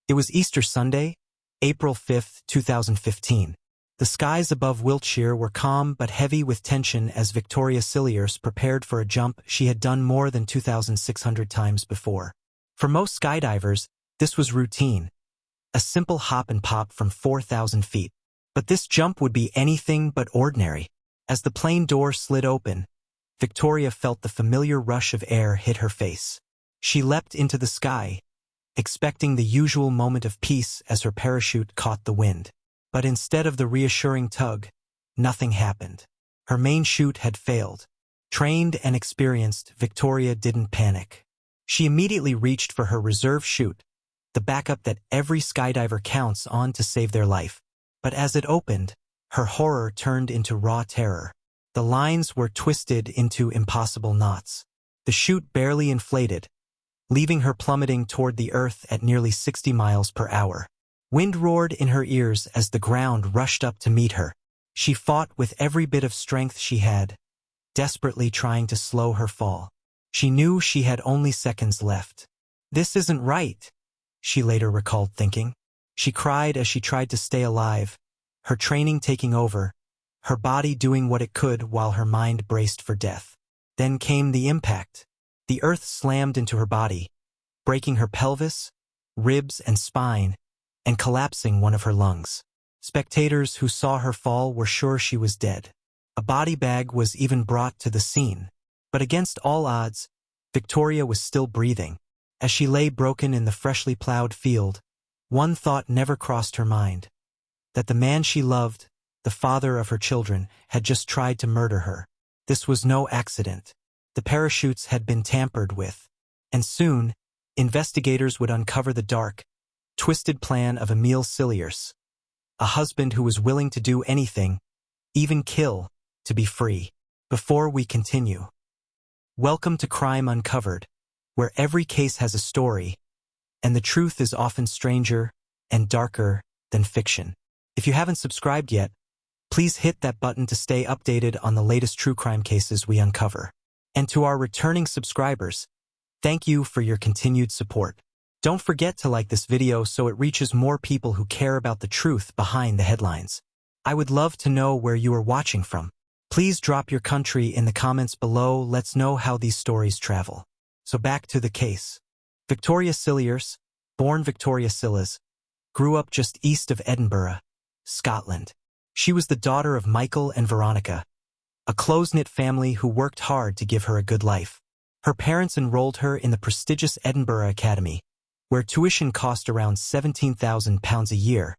It was Easter Sunday, April 5, 2015. The skies above Wiltshire were calm but heavy with tension as Victoria Cilliers prepared for a jump she had done more than 2,600 times before. For most skydivers, this was routine, a simple hop and pop from 4,000 feet. But this jump would be anything but ordinary. As the plane door slid open, Victoria felt the familiar rush of air hit her face. She leapt into the sky, expecting the usual moment of peace as her parachute caught the wind. But instead of the reassuring tug, nothing happened. Her main chute had failed. Trained and experienced, Victoria didn't panic. She immediately reached for her reserve chute, the backup that every skydiver counts on to save their life. But as it opened, her horror turned into raw terror. The lines were twisted into impossible knots. The chute barely inflated, leaving her plummeting toward the earth at nearly 60 miles per hour. Wind roared in her ears as the ground rushed up to meet her. She fought with every bit of strength she had, desperately trying to slow her fall. She knew she had only seconds left. "This isn't right," she later recalled thinking. She cried as she tried to stay alive, her training taking over, her body doing what it could while her mind braced for death. Then came the impact. The earth slammed into her body, breaking her pelvis, ribs, and spine, and collapsing one of her lungs. Spectators who saw her fall were sure she was dead. A body bag was even brought to the scene. But against all odds, Victoria was still breathing. As she lay broken in the freshly plowed field, one thought never crossed her mind: that the man she loved, the father of her children, had just tried to murder her. This was no accident. The parachutes had been tampered with. And soon, investigators would uncover the dark, twisted plan of Emile Cilliers, a husband who was willing to do anything, even kill, to be free. Before we continue, welcome to Crime Uncovered, where every case has a story, and the truth is often stranger and darker than fiction. If you haven't subscribed yet, please hit that button to stay updated on the latest true crime cases we uncover. And to our returning subscribers, thank you for your continued support. Don't forget to like this video so it reaches more people who care about the truth behind the headlines. I would love to know where you are watching from. Please drop your country in the comments below. Let's know how these stories travel. So back to the case. Victoria Cilliers, born Victoria Cilliers, grew up just east of Edinburgh, Scotland. She was the daughter of Michael and Veronica, a close-knit family who worked hard to give her a good life. Her parents enrolled her in the prestigious Edinburgh Academy, where tuition cost around £17,000 a year,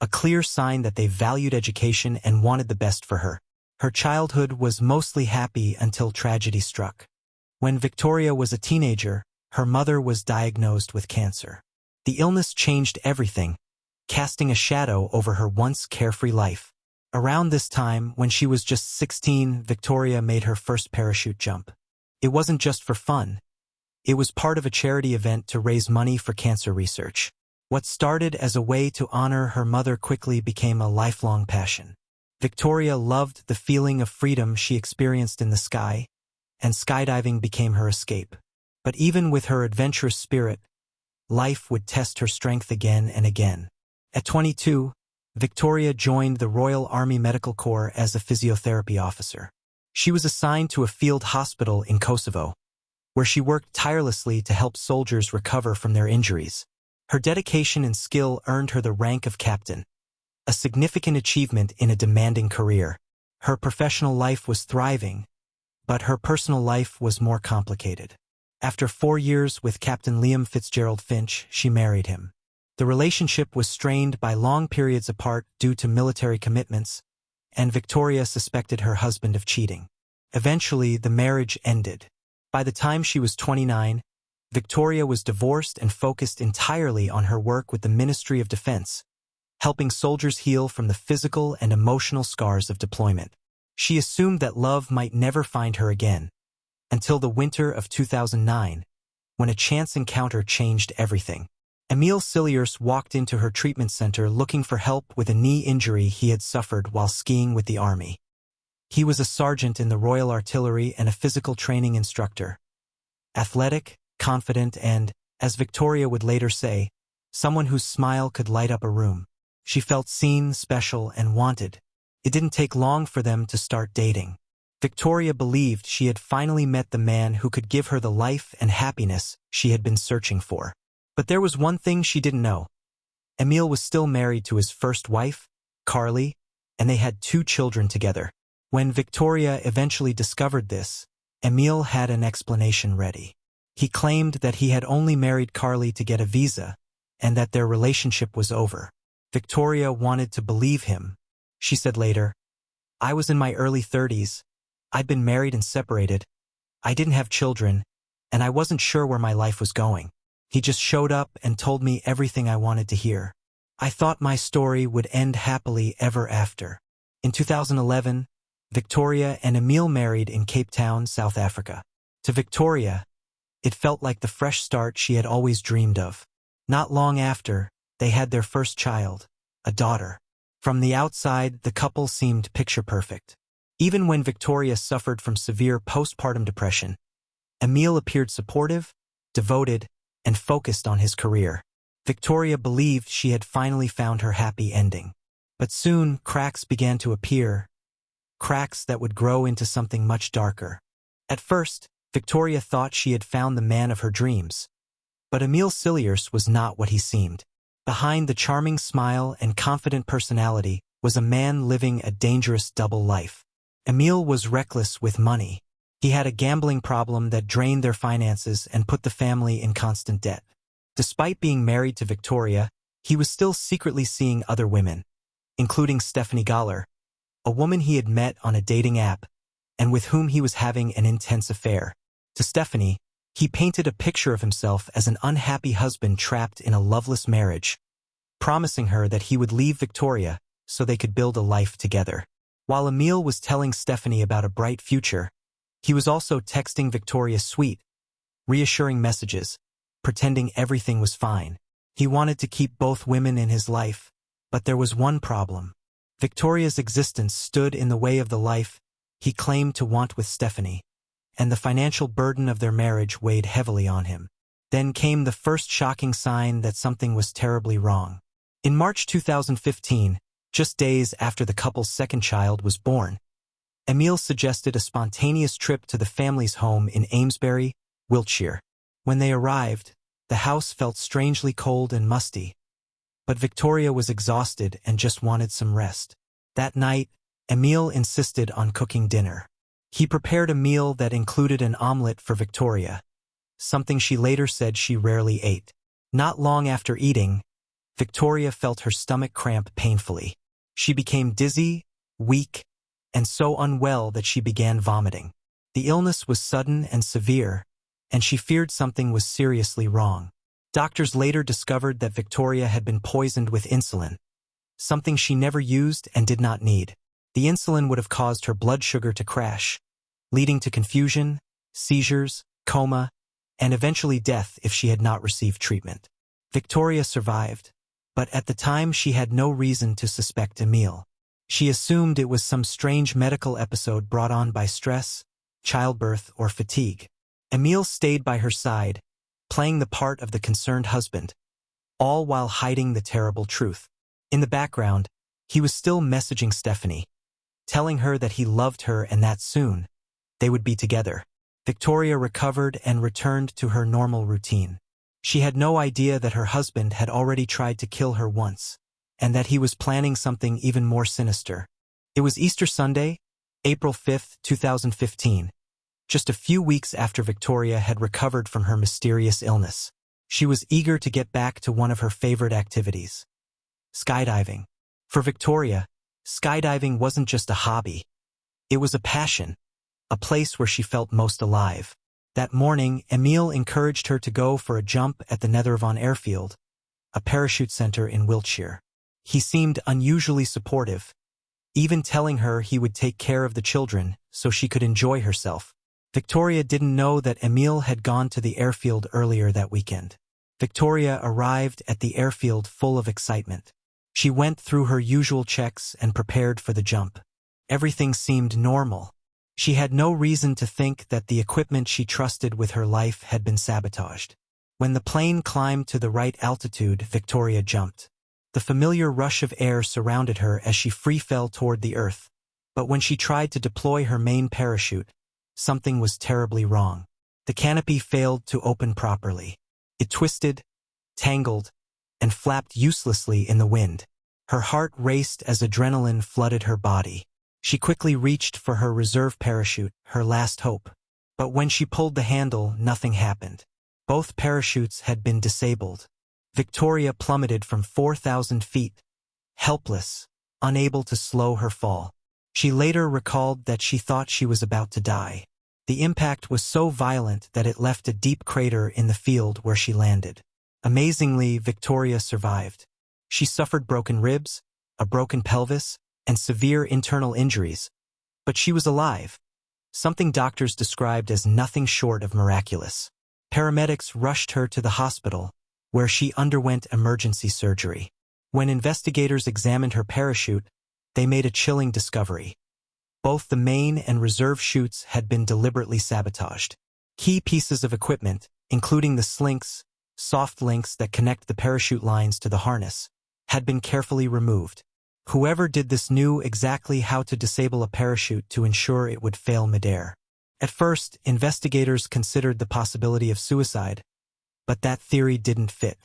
a clear sign that they valued education and wanted the best for her. Her childhood was mostly happy until tragedy struck. When Victoria was a teenager, her mother was diagnosed with cancer. The illness changed everything, casting a shadow over her once carefree life. Around this time, when she was just 16, Victoria made her first parachute jump. It wasn't just for fun. It was part of a charity event to raise money for cancer research. What started as a way to honor her mother quickly became a lifelong passion. Victoria loved the feeling of freedom she experienced in the sky, and skydiving became her escape. But even with her adventurous spirit, life would test her strength again and again. At 22, Victoria joined the Royal Army Medical Corps as a physiotherapy officer. She was assigned to a field hospital in Kosovo, where she worked tirelessly to help soldiers recover from their injuries. Her dedication and skill earned her the rank of captain, a significant achievement in a demanding career. Her professional life was thriving, but her personal life was more complicated. After 4 years with Captain Liam Fitzgerald Finch, she married him. The relationship was strained by long periods apart due to military commitments, and Victoria suspected her husband of cheating. Eventually, the marriage ended. By the time she was 29, Victoria was divorced and focused entirely on her work with the Ministry of Defense, helping soldiers heal from the physical and emotional scars of deployment. She assumed that love might never find her again, until the winter of 2009, when a chance encounter changed everything. Emile Cilliers walked into her treatment center looking for help with a knee injury he had suffered while skiing with the Army. He was a sergeant in the Royal Artillery and a physical training instructor. Athletic, confident, and, as Victoria would later say, someone whose smile could light up a room. She felt seen, special, and wanted. It didn't take long for them to start dating. Victoria believed she had finally met the man who could give her the life and happiness she had been searching for. But there was one thing she didn't know. Emile was still married to his first wife, Carly, and they had 2 children together. When Victoria eventually discovered this, Emile had an explanation ready. He claimed that he had only married Carly to get a visa, and that their relationship was over. Victoria wanted to believe him. She said later, "I was in my early 30s. I'd been married and separated. I didn't have children, and I wasn't sure where my life was going. He just showed up and told me everything I wanted to hear. I thought my story would end happily ever after." In 2011, Victoria and Emile married in Cape Town, South Africa. To Victoria, it felt like the fresh start she had always dreamed of. Not long after, they had their first child, a daughter. From the outside, the couple seemed picture-perfect. Even when Victoria suffered from severe postpartum depression, Emile appeared supportive, devoted, and focused on his career. Victoria believed she had finally found her happy ending. But soon, cracks began to appear, cracks that would grow into something much darker. At first, Victoria thought she had found the man of her dreams. But Emile Cilliers was not what he seemed. Behind the charming smile and confident personality was a man living a dangerous double life. Emile was reckless with money. He had a gambling problem that drained their finances and put the family in constant debt. Despite being married to Victoria, he was still secretly seeing other women, including Stephanie Galler, a woman he had met on a dating app and with whom he was having an intense affair. To Stephanie, he painted a picture of himself as an unhappy husband trapped in a loveless marriage, promising her that he would leave Victoria so they could build a life together. While Emile was telling Stephanie about a bright future, he was also texting Victoria sweet, reassuring messages, pretending everything was fine. He wanted to keep both women in his life, but there was one problem. Victoria's existence stood in the way of the life he claimed to want with Stephanie, and the financial burden of their marriage weighed heavily on him. Then came the first shocking sign that something was terribly wrong. In March 2015, just days after the couple's second child was born, Emile suggested a spontaneous trip to the family's home in Amesbury, Wiltshire. When they arrived, the house felt strangely cold and musty, but Victoria was exhausted and just wanted some rest. That night, Emile insisted on cooking dinner. He prepared a meal that included an omelette for Victoria, something she later said she rarely ate. Not long after eating, Victoria felt her stomach cramp painfully. She became dizzy, weak, and so unwell that she began vomiting. The illness was sudden and severe, and she feared something was seriously wrong. Doctors later discovered that Victoria had been poisoned with insulin, something she never used and did not need. The insulin would have caused her blood sugar to crash, leading to confusion, seizures, coma, and eventually death if she had not received treatment. Victoria survived, but at the time she had no reason to suspect Emile. She assumed it was some strange medical episode brought on by stress, childbirth, or fatigue. Emile stayed by her side, playing the part of the concerned husband, all while hiding the terrible truth. In the background, he was still messaging Stephanie, telling her that he loved her and that soon, they would be together. Victoria recovered and returned to her normal routine. She had no idea that her husband had already tried to kill her once, and that he was planning something even more sinister. It was Easter Sunday, April 5, 2015, just a few weeks after Victoria had recovered from her mysterious illness. She was eager to get back to one of her favorite activities, skydiving. For Victoria, skydiving wasn't just a hobby. It was a passion, a place where she felt most alive. That morning, Emile encouraged her to go for a jump at the Nethervan Airfield, a parachute center in Wiltshire. He seemed unusually supportive, even telling her he would take care of the children so she could enjoy herself. Victoria didn't know that Emile had gone to the airfield earlier that weekend. Victoria arrived at the airfield full of excitement. She went through her usual checks and prepared for the jump. Everything seemed normal. She had no reason to think that the equipment she trusted with her life had been sabotaged. When the plane climbed to the right altitude, Victoria jumped. The familiar rush of air surrounded her as she free fell toward the earth. But when she tried to deploy her main parachute, something was terribly wrong. The canopy failed to open properly. It twisted, tangled, and flapped uselessly in the wind. Her heart raced as adrenaline flooded her body. She quickly reached for her reserve parachute, her last hope. But when she pulled the handle, nothing happened. Both parachutes had been disabled. Victoria plummeted from 4,000 feet, helpless, unable to slow her fall. She later recalled that she thought she was about to die. The impact was so violent that it left a deep crater in the field where she landed. Amazingly, Victoria survived. She suffered broken ribs, a broken pelvis, and severe internal injuries. But she was alive, something doctors described as nothing short of miraculous. Paramedics rushed her to the hospital, where she underwent emergency surgery. When investigators examined her parachute, they made a chilling discovery. Both the main and reserve chutes had been deliberately sabotaged. Key pieces of equipment, including the slinks, soft links that connect the parachute lines to the harness, had been carefully removed. Whoever did this knew exactly how to disable a parachute to ensure it would fail midair. At first, investigators considered the possibility of suicide, but that theory didn't fit.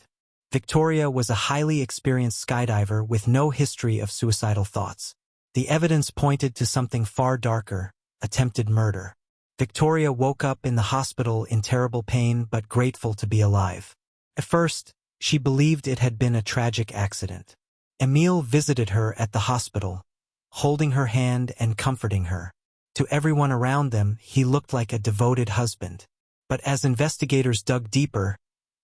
Victoria was a highly experienced skydiver with no history of suicidal thoughts. The evidence pointed to something far darker, attempted murder. Victoria woke up in the hospital in terrible pain but grateful to be alive. At first, she believed it had been a tragic accident. Emile visited her at the hospital, holding her hand and comforting her. To everyone around them, he looked like a devoted husband. But as investigators dug deeper,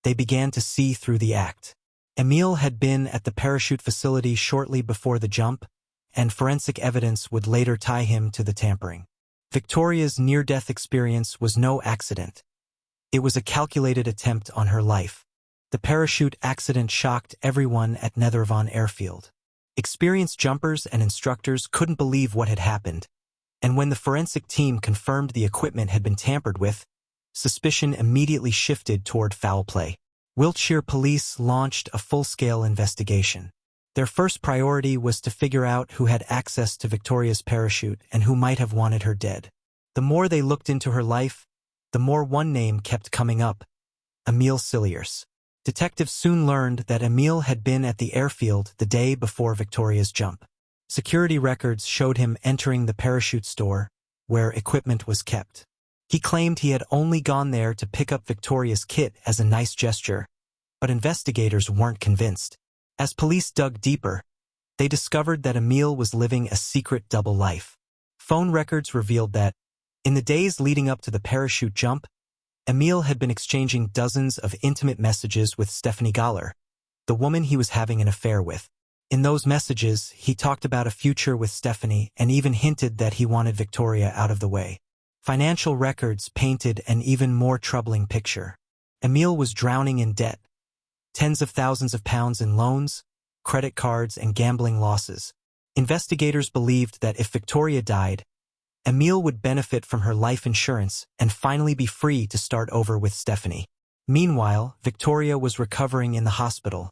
they began to see through the act. Emile had been at the parachute facility shortly before the jump, and forensic evidence would later tie him to the tampering. Victoria's near-death experience was no accident. It was a calculated attempt on her life. The parachute accident shocked everyone at Nethervan Airfield. Experienced jumpers and instructors couldn't believe what had happened, and when the forensic team confirmed the equipment had been tampered with, suspicion immediately shifted toward foul play. Wiltshire police launched a full-scale investigation. Their first priority was to figure out who had access to Victoria's parachute and who might have wanted her dead. The more they looked into her life, the more one name kept coming up: Emile Cilliers. Detectives soon learned that Emile had been at the airfield the day before Victoria's jump. Security records showed him entering the parachute store, where equipment was kept. He claimed he had only gone there to pick up Victoria's kit as a nice gesture, but investigators weren't convinced. As police dug deeper, they discovered that Emile was living a secret double life. Phone records revealed that, in the days leading up to the parachute jump, Emile had been exchanging dozens of intimate messages with Stephanie Galler, the woman he was having an affair with. In those messages, he talked about a future with Stephanie and even hinted that he wanted Victoria out of the way. Financial records painted an even more troubling picture. Emile was drowning in debt. Tens of thousands of pounds in loans, credit cards, and gambling losses. Investigators believed that if Victoria died, Emile would benefit from her life insurance and finally be free to start over with Stephanie. Meanwhile, Victoria was recovering in the hospital,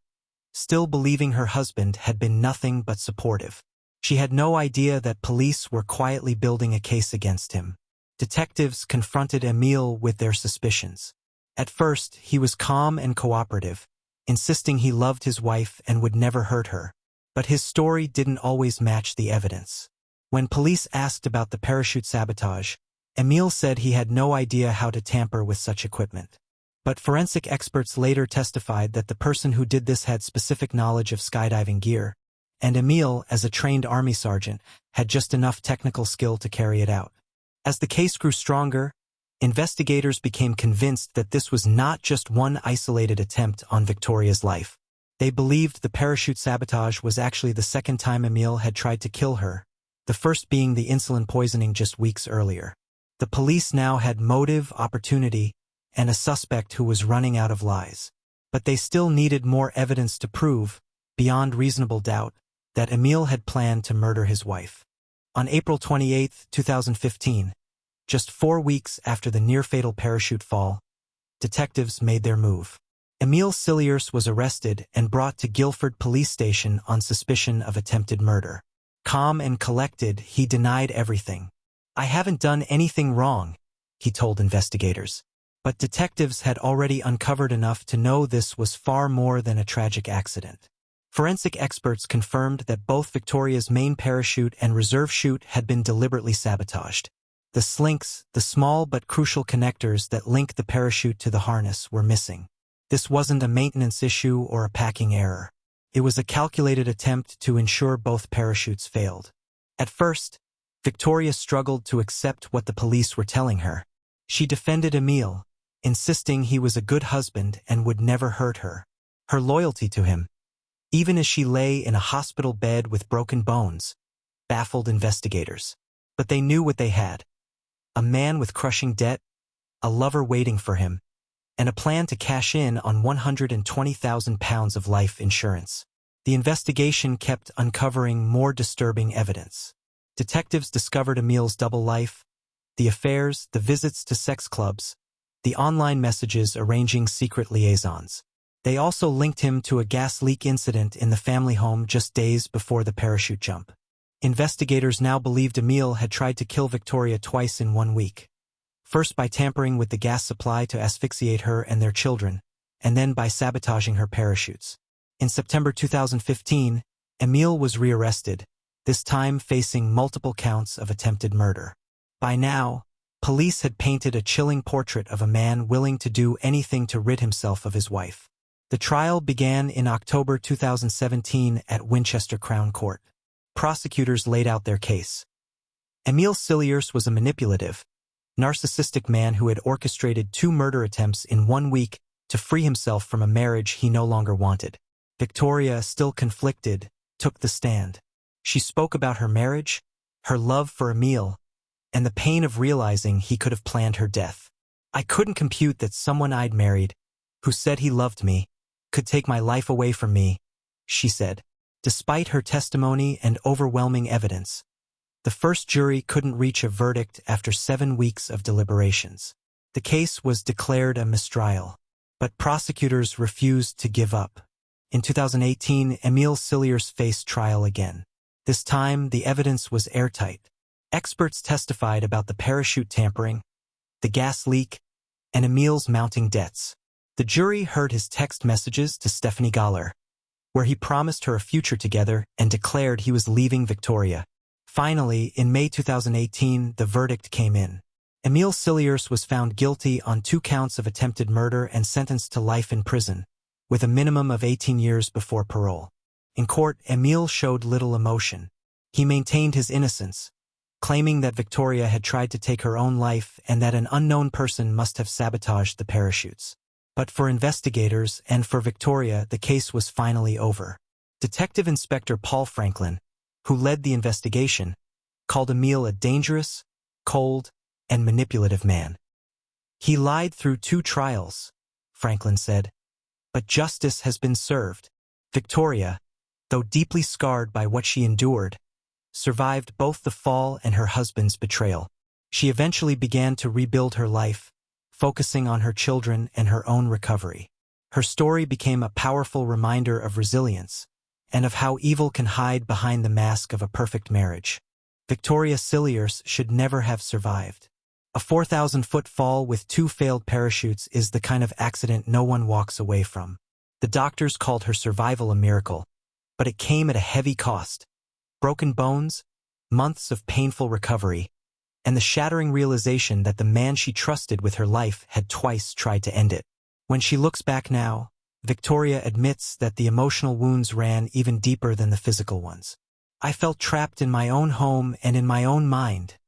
still believing her husband had been nothing but supportive. She had no idea that police were quietly building a case against him. Detectives confronted Emile with their suspicions. At first, he was calm and cooperative, insisting he loved his wife and would never hurt her. But his story didn't always match the evidence. When police asked about the parachute sabotage, Emile said he had no idea how to tamper with such equipment. But forensic experts later testified that the person who did this had specific knowledge of skydiving gear, and Emile, as a trained army sergeant, had just enough technical skill to carry it out. As the case grew stronger, investigators became convinced that this was not just one isolated attempt on Victoria's life. They believed the parachute sabotage was actually the second time Emile had tried to kill her, the first being the insulin poisoning just weeks earlier. The police now had motive, opportunity, and a suspect who was running out of lies. But they still needed more evidence to prove, beyond reasonable doubt, that Emile had planned to murder his wife. On April 28, 2015, just 4 weeks after the near-fatal parachute fall, detectives made their move. Emile Cilliers was arrested and brought to Guildford Police Station on suspicion of attempted murder. Calm and collected, he denied everything. "I haven't done anything wrong," he told investigators. But detectives had already uncovered enough to know this was far more than a tragic accident. Forensic experts confirmed that both Victoria's main parachute and reserve chute had been deliberately sabotaged. The slinks, the small but crucial connectors that link the parachute to the harness, were missing. This wasn't a maintenance issue or a packing error. It was a calculated attempt to ensure both parachutes failed. At first, Victoria struggled to accept what the police were telling her. She defended Emile, insisting he was a good husband and would never hurt her. Her loyalty to him, even as she lay in a hospital bed with broken bones, baffled investigators. But they knew what they had: a man with crushing debt, a lover waiting for him, and a plan to cash in on £120,000 of life insurance. The investigation kept uncovering more disturbing evidence. Detectives discovered Emile's double life, the affairs, the visits to sex clubs, the online messages arranging secret liaisons. They also linked him to a gas leak incident in the family home just days before the parachute jump. Investigators now believed Emile had tried to kill Victoria twice in 1 week. First by tampering with the gas supply to asphyxiate her and their children, and then by sabotaging her parachutes. In September 2015, Emile was rearrested, this time facing multiple counts of attempted murder. By now, police had painted a chilling portrait of a man willing to do anything to rid himself of his wife. The trial began in October 2017 at Winchester Crown Court. Prosecutors laid out their case. Emile Cilliers was a manipulative, narcissistic man who had orchestrated 2 murder attempts in 1 week to free himself from a marriage he no longer wanted. Victoria, still conflicted, took the stand. She spoke about her marriage, her love for Emile, and the pain of realizing he could have planned her death. "I couldn't compute that someone I'd married, who said he loved me, could take my life away from me," she said. Despite her testimony and overwhelming evidence, the first jury couldn't reach a verdict after 7 weeks of deliberations. The case was declared a mistrial, but prosecutors refused to give up. In 2018, Emile Cilliers faced trial again. This time, the evidence was airtight. Experts testified about the parachute tampering, the gas leak, and Emile's mounting debts. The jury heard his text messages to Stephanie Galler, where he promised her a future together and declared he was leaving Victoria. Finally, in May 2018, the verdict came in. Emile Cilliers was found guilty on 2 counts of attempted murder and sentenced to life in prison, with a minimum of 18 years before parole. In court, Emile showed little emotion. He maintained his innocence, claiming that Victoria had tried to take her own life and that an unknown person must have sabotaged the parachutes. But for investigators and for Victoria, the case was finally over. Detective Inspector Paul Franklin, who led the investigation, called Emile a dangerous, cold, and manipulative man. "He lied through 2 trials," Franklin said, "but justice has been served." Victoria, though deeply scarred by what she endured, survived both the fall and her husband's betrayal. She eventually began to rebuild her life, focusing on her children and her own recovery. Her story became a powerful reminder of resilience and of how evil can hide behind the mask of a perfect marriage. Victoria Cilliers should never have survived. A 4,000-foot fall with 2 failed parachutes is the kind of accident no one walks away from. The doctors called her survival a miracle, but it came at a heavy cost: broken bones, months of painful recovery, and the shattering realization that the man she trusted with her life had twice tried to end it. When she looks back now, Victoria admits that the emotional wounds ran even deeper than the physical ones. "I felt trapped in my own home and in my own mind,"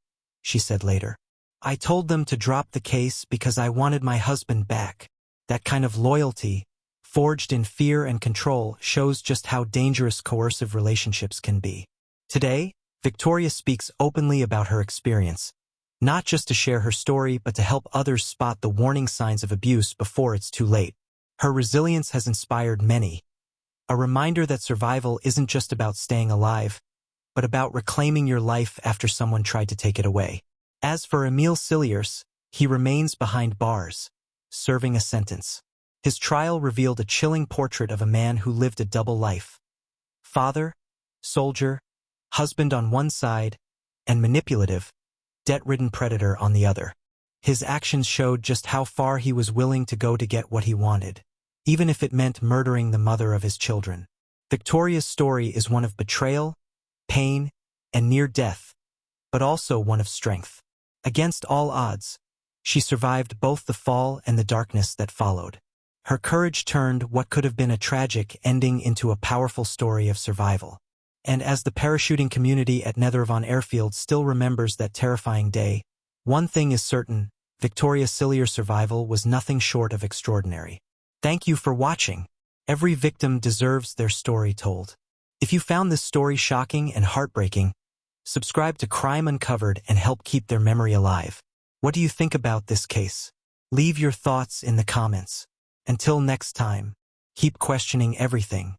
she said later. "I told them to drop the case because I wanted my husband back." That kind of loyalty, forged in fear and control, shows just how dangerous coercive relationships can be. Today, Victoria speaks openly about her experience, not just to share her story but to help others spot the warning signs of abuse before it's too late. Her resilience has inspired many, a reminder that survival isn't just about staying alive, but about reclaiming your life after someone tried to take it away. As for Emile Cilliers, he remains behind bars, serving a sentence. His trial revealed a chilling portrait of a man who lived a double life. Father, soldier, husband on one side, and manipulative, debt-ridden predator on the other. His actions showed just how far he was willing to go to get what he wanted, even if it meant murdering the mother of his children. Victoria's story is one of betrayal, pain, and near death, but also one of strength. Against all odds, she survived both the fall and the darkness that followed. Her courage turned what could have been a tragic ending into a powerful story of survival. And as the parachuting community at Nethervan Airfield still remembers that terrifying day, one thing is certain: Victoria Cilliers' survival was nothing short of extraordinary. Thank you for watching. Every victim deserves their story told. If you found this story shocking and heartbreaking, subscribe to Crime Uncovered and help keep their memory alive. What do you think about this case? Leave your thoughts in the comments. Until next time, keep questioning everything.